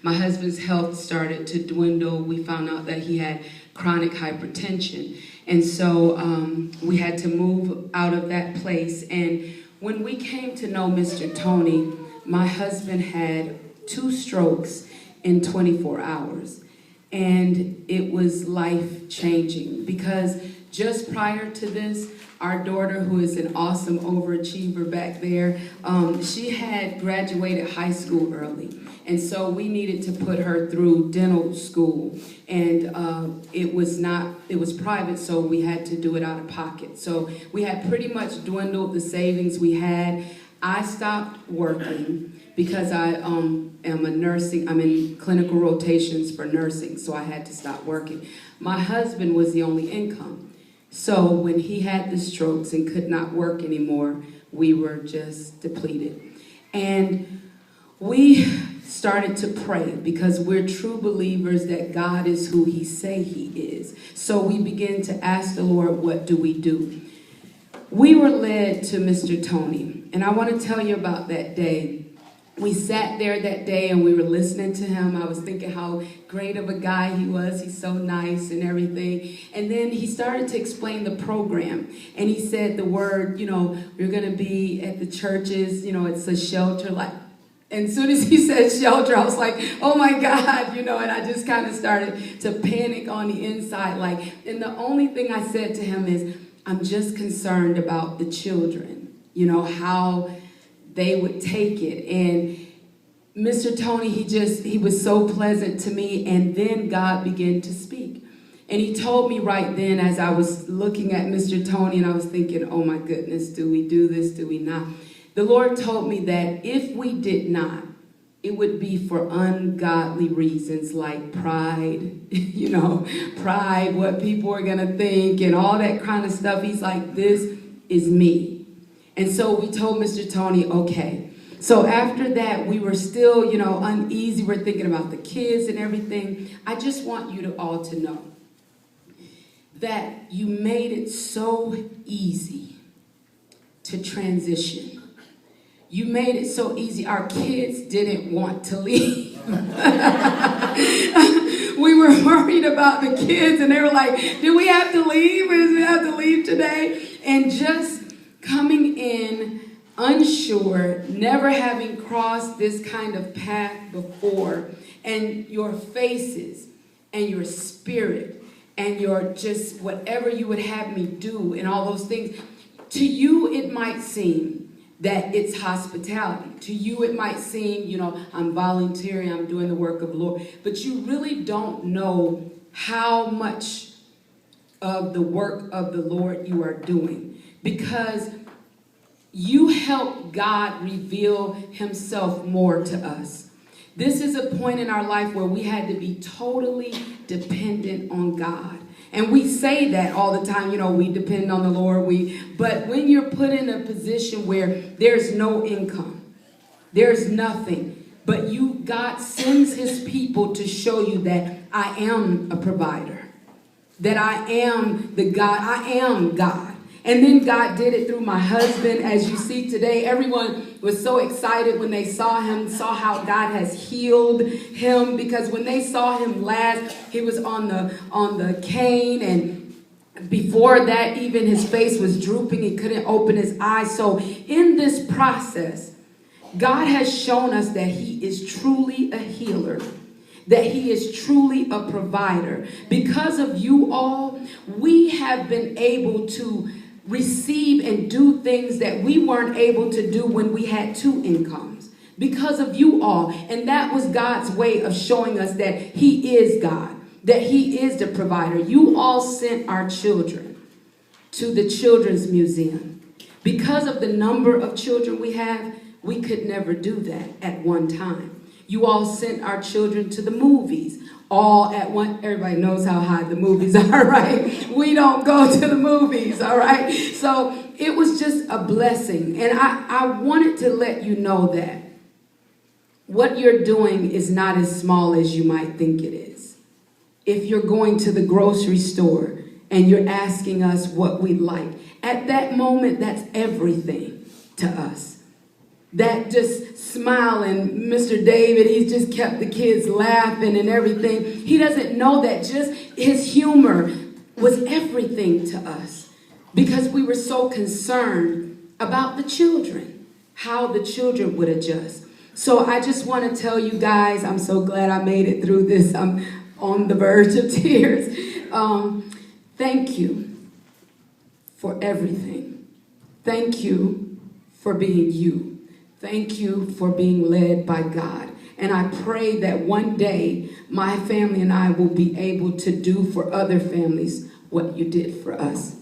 My husband's health started to dwindle. We found out that he had chronic hypertension. And so we had to move out of that place. And when we came to know Mr. Tony, my husband had 2 strokes in 24 hours. And it was life-changing because just prior to this, our daughter, who is an awesome overachiever back there, she had graduated high school early. And so we needed to put her through dental school. And it was private, so we had to do it out of pocket. So we had pretty much dwindled the savings we had. I stopped working because I am I'm in clinical rotations for nursing, so I had to stop working. My husband was the only income. So when he had the strokes and could not work anymore, we were just depleted. And we started to pray because we're true believers that God is who he say he is. So we began to ask the Lord, what do we do? We were led to Mr. Tony, and I want to tell you about that day. We sat there that day and we were listening to him. I was thinking how great of a guy he was. He's so nice and everything. And then he started to explain the program. And he said the word, we're going to be at the churches, it's a shelter. And as soon as he said shelter, I was like, oh my God, and I just kind of started to panic on the inside. And the only thing I said to him is, I'm just concerned about the children, how they would take it. And Mr. Tony, he was so pleasant to me. And then God began to speak. And he told me right then, as I was looking at Mr. Tony, and I was thinking, oh my goodness, do we do this? Do we not? The Lord told me that if we did not, it would be for ungodly reasons like pride, pride, what people are going to think and all that kind of stuff. He's like, this is me. And so we told Mr. Tony, okay. So after that, we were still, uneasy. We're thinking about the kids and everything. I just want you all to know that you made it so easy to transition. You made it so easy. Our kids didn't want to leave. We were worried about the kids, and they were like, do we have to leave? Do we have to leave today? And just coming in unsure, never having crossed this kind of path before, and your faces and your spirit and your just whatever you would have me do and all those things, to you it might seem that it's hospitality. To you it might seem, I'm volunteering, I'm doing the work of the Lord, but you really don't know how much of the work of the Lord you are doing, because you help God reveal himself more to us. This is a point in our life where we had to be totally dependent on God. And we say that all the time, we depend on the Lord. But when you're put in a position where there's no income, there's nothing, but God sends his people to show you that I am a provider, that I am the God, I am God. And then God did it through my husband. As you see today, everyone was so excited when they saw him, saw how God has healed him. Because when they saw him last, he was on the cane. And before that, even his face was drooping. He couldn't open his eyes. So in this process, God has shown us that he is truly a healer, that he is truly a provider. Because of you all, we have been able to receive and do things that we weren't able to do when we had 2 incomes, because of you all. And that was God's way of showing us that he is God, that he is the provider. You all sent our children to the Children's Museum. Because of the number of children we have, we could never do that at one time. You all sent our children to the movies. All at once. Everybody knows how high the movies are, right? We don't go to the movies, all right? So it was just a blessing. And I wanted to let you know that what you're doing is not as small as you might think it is. If you're going to the grocery store and you're asking us what we like, at that moment, that's everything to us. that just smile, and Mr. David, he's just kept the kids laughing and everything. He doesn't know that just his humor was everything to us because we were so concerned about the children, how the children would adjust. So I just want to tell you guys, I'm so glad I made it through this. I'm on the verge of tears. Thank you for everything. Thank you for being you. Thank you for being led by God. And I pray that one day my family and I will be able to do for other families what you did for us.